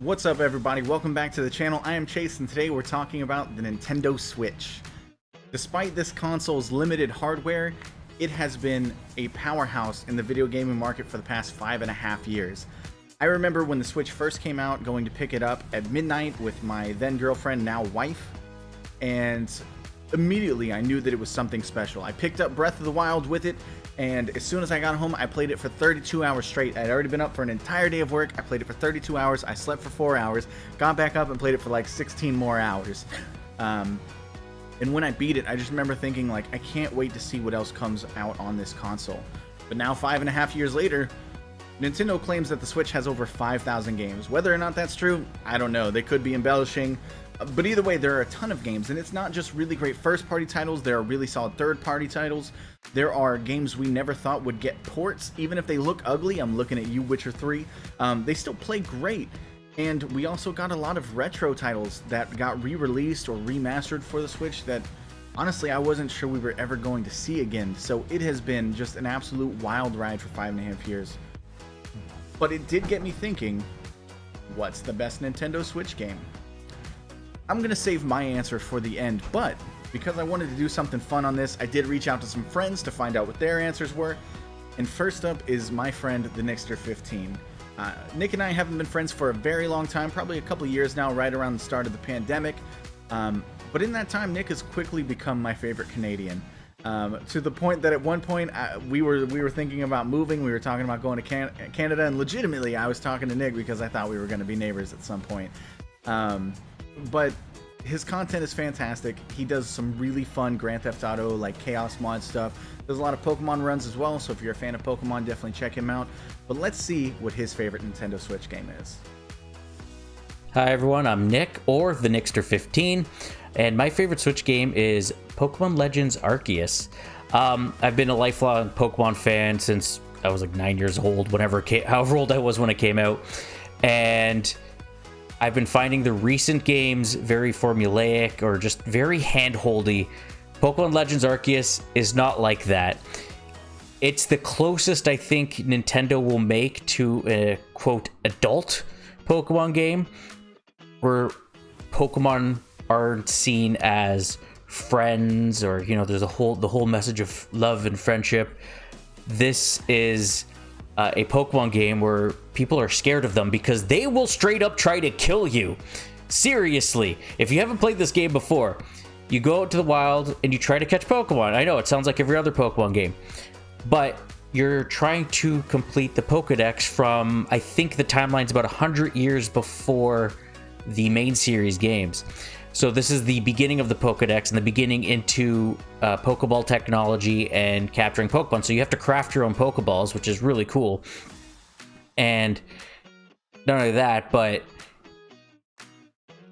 What's up, everybody? Welcome back to the channel. I am Chase, and today we're talking about the Nintendo Switch. Despite this console's limited hardware, it has been a powerhouse in the video gaming market for the past 5.5 years. I remember when the Switch first came out, going to pick it up at midnight with my then girlfriend, now wife, and immediately I knew that it was something special. I picked up Breath of the Wild with it, and as soon as I got home, I played it for 32 hours straight. I'd already been up for an entire day of work. I played it for 32 hours. I slept for 4 hours, got back up and played it for like 16 more hours. And when I beat it, I just remember thinking, like, I can't wait to see what else comes out on this console. But now, 5.5 years later, Nintendo claims that the Switch has over 5,000 games. Whether or not that's true, I don't know. They could be embellishing. But either way, there are a ton of games, and it's not just really great first-party titles. There are really solid third-party titles. There are games we never thought would get ports, even if they look ugly. I'm looking at you, Witcher 3. They still play great. And we also got a lot of retro titles that got re-released or remastered for the Switch that, honestly, I wasn't sure we were ever going to see again. So it has been just an absolute wild ride for 5.5 years. But it did get me thinking, what's the best Nintendo Switch game? I'm going to save my answer for the end, but because I wanted to do something fun on this, I did reach out to some friends to find out what their answers were. And first up is my friend, the Nixter15. Nick and I haven't been friends for a very long time, probably a couple years now, right around the start of the pandemic. But in that time, Nick has quickly become my favorite Canadian. To the point that at one point we were thinking about moving. We were talking about going to Canada, and legitimately I was talking to Nick because I thought we were going to be neighbors at some point. But his content is fantastic. He does some really fun Grand Theft Auto, like Chaos Mod stuff. There's a lot of Pokemon runs as well, so if you're a fan of Pokemon, definitely check him out. But let's see what his favorite Nintendo Switch game is. Hi everyone, I'm Nick, or the Nixter15, and my favorite Switch game is Pokemon Legends Arceus. I've been a lifelong Pokemon fan since I was like 9 years old, however old I was when it came out, and I've been finding the recent games very formulaic or just very hand-holdy. Pokemon Legends Arceus is not like that. It's the closest I think Nintendo will make to a, quote, adult Pokemon game, where Pokemon aren't seen as friends, or, you know, there's the whole message of love and friendship. This is a Pokemon game where people are scared of them because they will straight up try to kill you. Seriously, if you haven't played this game before, you go out to the wild and you try to catch Pokemon. I know it sounds like every other Pokemon game, but you're trying to complete the Pokedex from, I think the timeline's about 100 years before the main series games. So this is the beginning of the Pokedex and the beginning into Pokeball technology and capturing Pokemon. So you have to craft your own Pokeballs, which is really cool. And not only that, but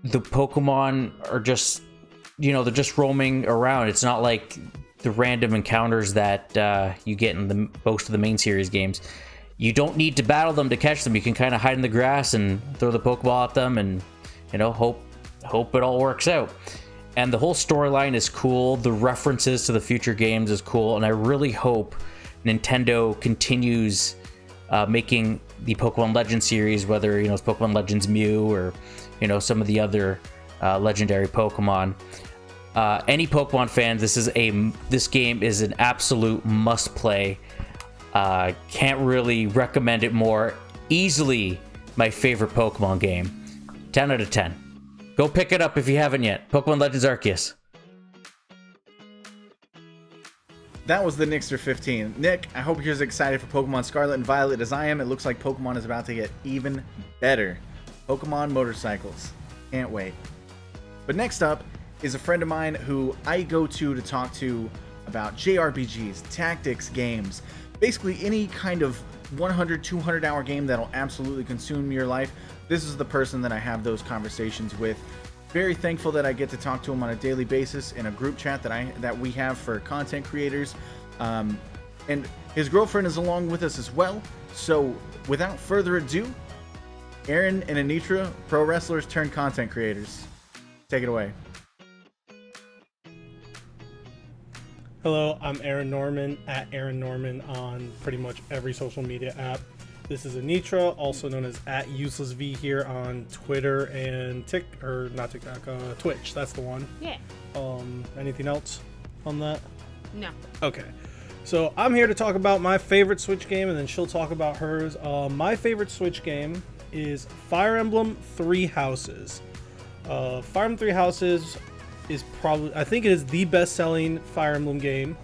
the Pokemon are just, you know, they're just roaming around. It's not like the random encounters that you get in most of the main series games. You don't need to battle them to catch them. You can kind of hide in the grass and throw the Pokeball at them and, you know, hope it all works out. And the whole storyline is cool. The references to the future games is cool, and I really hope Nintendo continues making the Pokemon Legends series, whether, you know, it's Pokemon Legends Mew or, you know, some of the other legendary Pokemon. Any Pokemon fans, this game is an absolute must play. Can't really recommend it more. Easily my favorite Pokemon game. 10 out of 10. Go pick it up if you haven't yet. Pokemon Legends Arceus. That was the Nixter15. Nick, I hope you're as excited for Pokemon Scarlet and Violet as I am. It looks like Pokemon is about to get even better. Pokemon motorcycles. Can't wait. But next up is a friend of mine who I go to talk to about JRPGs, tactics games, basically any kind of 100, 200 hour game that'll absolutely consume your life. This is the person that I have those conversations with. Very thankful that I get to talk to him on a daily basis in a group chat that we have for content creators. And his girlfriend is along with us as well. So without further ado, Aaron and Anitra, pro wrestlers turned content creators. Take it away. Hello, I'm Arennorman at Arennorman on pretty much every social media app. This is Anitra, also known as @UselessVHere on Twitter and Twitch. That's the one. Yeah. Anything else on that? No. Okay. So I'm here to talk about my favorite Switch game, and then she'll talk about hers. My favorite Switch game is Fire Emblem Three Houses. Fire Emblem Three Houses is probably, I think it is the best-selling Fire Emblem game.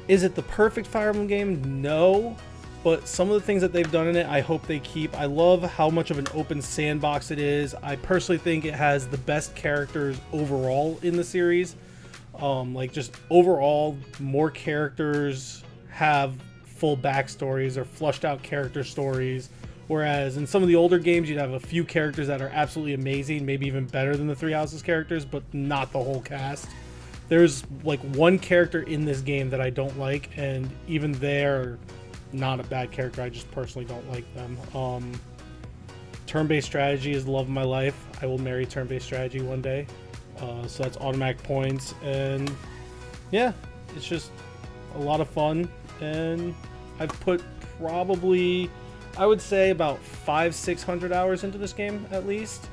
Is it the perfect Fire Emblem game? No. But some of the things that they've done in it, I hope they keep. I love how much of an open sandbox it is. I personally think it has the best characters overall in the series. Like, just overall, more characters have full backstories or flushed out character stories. Whereas in some of the older games, you'd have a few characters that are absolutely amazing, maybe even better than the Three Houses characters, but not the whole cast. There's like one character in this game that I don't like, and even they're not a bad character. I just personally don't like them. Turn-based strategy is the love of my life. I will marry turn-based strategy one day. So that's automatic points, and yeah, it's just a lot of fun. And I've put probably, I would say, about 500-600 hours into this game at least.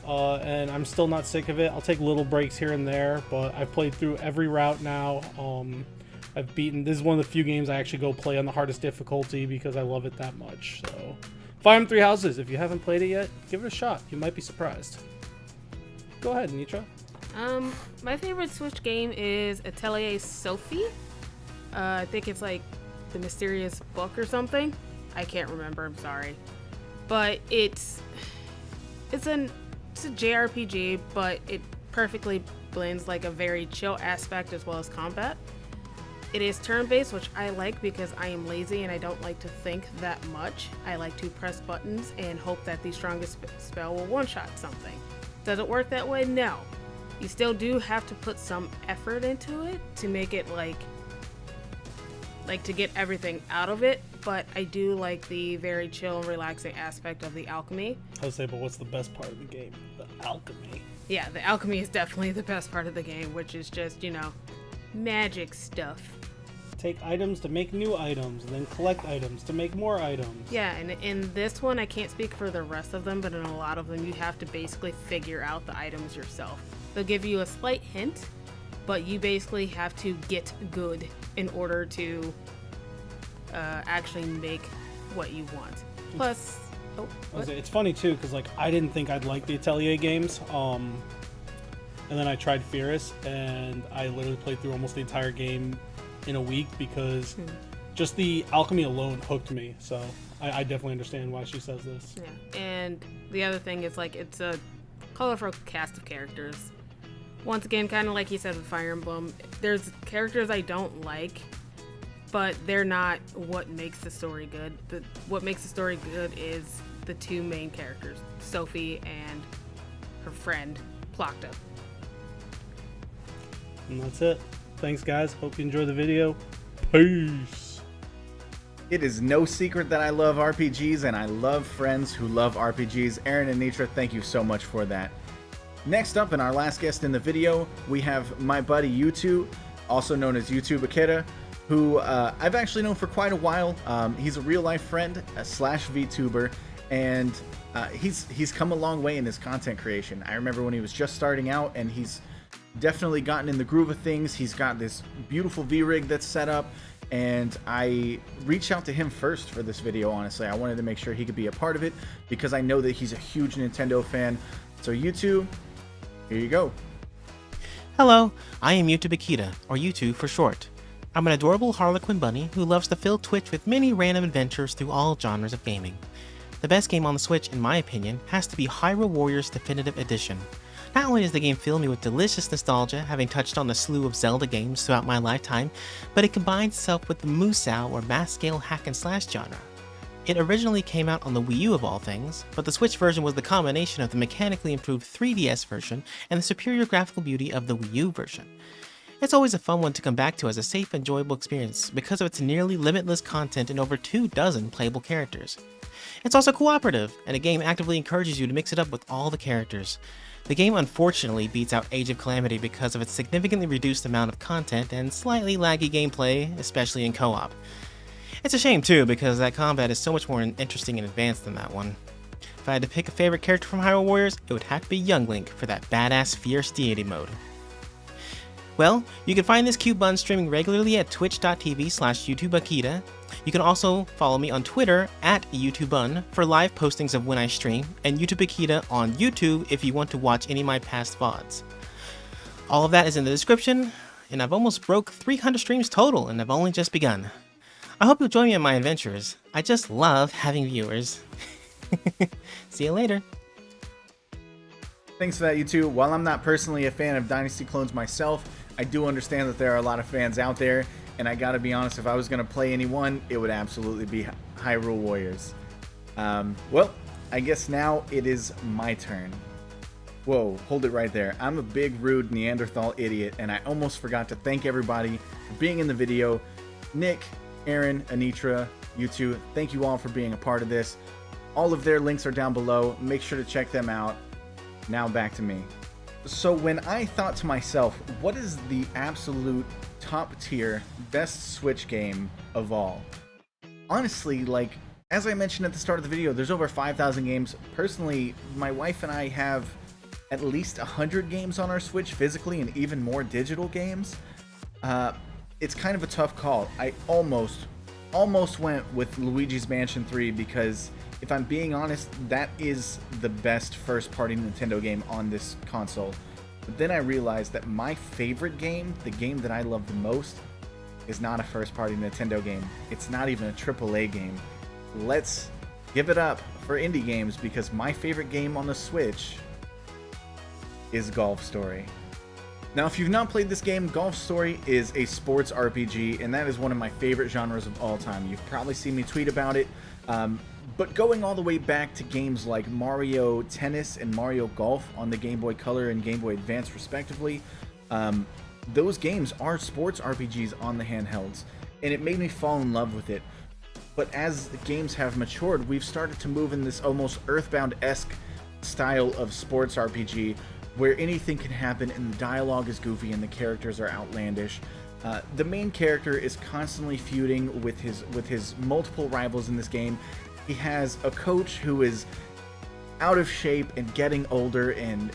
And I'm still not sick of it. I'll take little breaks here and there, but I've played through every route now. I've beaten, this is one of the few games I actually go play on the hardest difficulty because I love it that much. So Fire Emblem Three Houses, if you haven't played it yet, give it a shot. You might be surprised. Go ahead, Nitra. My favorite Switch game is Atelier Sophie. I think it's like the mysterious book or something. I can't remember, I'm sorry. But it's a JRPG, but it perfectly blends like a very chill aspect as well as combat. It is turn-based, which I like because I am lazy and I don't like to think that much. I like to press buttons and hope that the strongest spell will one-shot something. Does it work that way? No. You still do have to put some effort into it to make it like to get everything out of it, but I do like the very chill and relaxing aspect of the alchemy. I would say, but what's the best part of the game? The alchemy. Yeah, the alchemy is definitely the best part of the game, which is just, magic stuff. Take items to make new items, and then collect items to make more items. Yeah, and in this one, I can't speak for the rest of them, but in a lot of them, you have to basically figure out the items yourself. They'll give you a slight hint, but you basically have to get good in order to actually make what you want. Plus, it's funny too, because like I didn't think I'd like the Atelier games, and then I tried Fierce, and I literally played through almost the entire game in a week because just the alchemy alone hooked me. So I definitely understand why she says this. Yeah, and the other thing is like it's a colorful cast of characters. Once again, kind of like you said with Fire Emblem, there's characters I don't like, but they're not what makes the story good. What makes the story good is the two main characters, Sophie and her friend, Plocta. And that's it. Thanks, guys. Hope you enjoy the video. Peace. It is no secret that I love RPGs, and I love friends who love RPGs. Aaron and Nitra, thank you so much for that. Next up, and our last guest in the video, we have my buddy Yutu, also known as Yutubaketa, who I've actually known for quite a while. He's a real-life friend, slash VTuber, and he's come a long way in his content creation. I remember when he was just starting out, and he's definitely gotten in the groove of things. He's got this beautiful V-Rig that's set up, and I reached out to him first for this video, honestly. I wanted to make sure he could be a part of it, because I know that he's a huge Nintendo fan. So Yutu, here you go. Hello, I am Yutubaketa, or Yutu for short. I'm an adorable Harlequin bunny who loves to fill Twitch with many random adventures through all genres of gaming. The best game on the Switch, in my opinion, has to be Hyrule Warriors Definitive Edition. Not only does the game fill me with delicious nostalgia, having touched on a slew of Zelda games throughout my lifetime, but it combines itself with the Musou or mass-scale hack-and-slash genre. It originally came out on the Wii U of all things, but the Switch version was the combination of the mechanically improved 3DS version and the superior graphical beauty of the Wii U version. It's always a fun one to come back to as a safe, enjoyable experience because of its nearly limitless content and over 24 playable characters. It's also cooperative, and the game actively encourages you to mix it up with all the characters. The game unfortunately beats out Age of Calamity because of its significantly reduced amount of content and slightly laggy gameplay, especially in co-op. It's a shame too, because that combat is so much more interesting and advanced than that one. If I had to pick a favorite character from Hyrule Warriors, it would have to be Young Link for that badass fierce deity mode. Well, you can find this cute bun streaming regularly at twitch.tv/Yutubaketa. You can also follow me on Twitter at YouTubun for live postings of when I stream, and Yutubaketa on YouTube if you want to watch any of my past VODs. All of that is in the description, and I've almost broke 300 streams total, and I've only just begun. I hope you'll join me in my adventures. I just love having viewers. See you later. Thanks for that, YouTube. While I'm not personally a fan of Dynasty clones myself, I do understand that there are a lot of fans out there, and I gotta be honest, if I was gonna play anyone, it would absolutely be Hyrule Warriors. Well, I guess now it is my turn. Whoa, hold it right there. I'm a big, rude Neanderthal idiot, and I almost forgot to thank everybody for being in the video. Nick, Aaron, Anitra, you two, thank you all for being a part of this. All of their links are down below. Make sure to check them out. Now back to me. So when I thought to myself, what is the absolute top tier best Switch game of all? Honestly, like, as I mentioned at the start of the video, there's over 5,000 games. Personally, my wife and I have at least 100 games on our Switch physically and even more digital games. It's kind of a tough call. I almost went with Luigi's Mansion 3 because if I'm being honest, that is the best first-party Nintendo game on this console. But then I realized that my favorite game, the game that I love the most, is not a first-party Nintendo game. It's not even a AAA game. Let's give it up for indie games because my favorite game on the Switch is Golf Story. Now, if you've not played this game, Golf Story is a sports RPG, and that is one of my favorite genres of all time. You've probably seen me tweet about it. But going all the way back to games like Mario Tennis and Mario Golf on the Game Boy Color and Game Boy Advance respectively, those games are sports RPGs on the handhelds, and it made me fall in love with it. But as the games have matured, we've started to move in this almost Earthbound-esque style of sports RPG, where anything can happen and the dialogue is goofy and the characters are outlandish. The main character is constantly feuding with his multiple rivals in this game. He has a coach who is out of shape and getting older and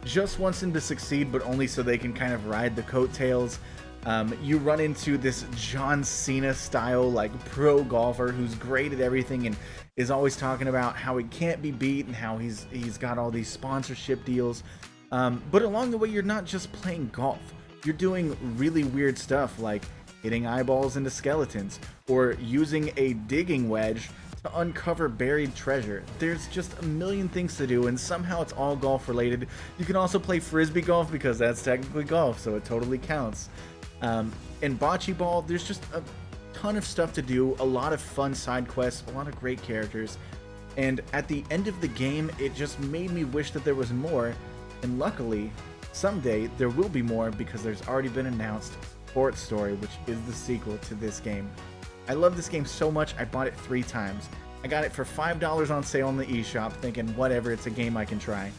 just wants him to succeed, but only so they can kind of ride the coattails. You run into this John Cena style like pro golfer who's great at everything and is always talking about how he can't be beat and how he's got all these sponsorship deals. But along the way, you're not just playing golf. You're doing really weird stuff like hitting eyeballs into skeletons or using a digging wedge to uncover buried treasure. There's just a million things to do, and somehow it's all golf related. You can also play frisbee golf because that's technically golf, so it totally counts. In bocce ball, there's just a ton of stuff to do, a lot of fun side quests, a lot of great characters, and at the end of the game, it just made me wish that there was more, and luckily, someday there will be more because there's already been announced Sports Story, which is the sequel to this game. I love this game so much, I bought it 3 times. I got it for $5 on sale in the eShop, thinking, whatever, it's a game I can try.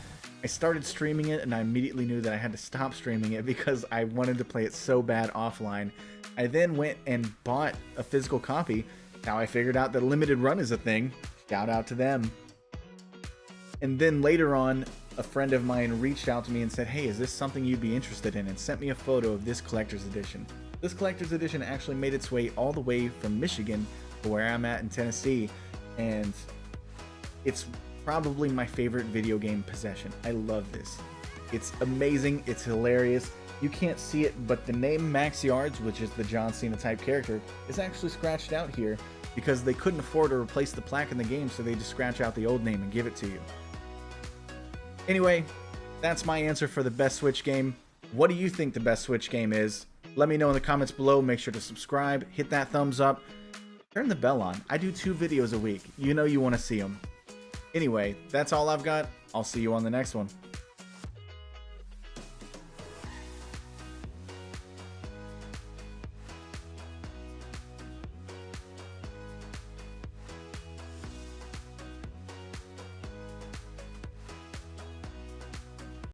I started streaming it, and I immediately knew that I had to stop streaming it because I wanted to play it so bad offline. I then went and bought a physical copy. Now I figured out that limited run is a thing. Shout out to them. And then later on, a friend of mine reached out to me and said, hey, is this something you'd be interested in? And sent me a photo of this collector's edition. This collector's edition actually made its way all the way from Michigan to where I'm at in Tennessee, and it's probably my favorite video game possession. I love this. It's amazing, it's hilarious. You can't see it, but the name Max Yards, which is the John Cena type character, is actually scratched out here because they couldn't afford to replace the plaque in the game, so they just scratch out the old name and give it to you. Anyway, that's my answer for the best Switch game. What do you think the best Switch game is? Let me know in the comments below. Make sure to subscribe, hit that thumbs up, turn the bell on. I do 2 videos a week. You know you want to see them. Anyway, that's all I've got. I'll see you on the next one.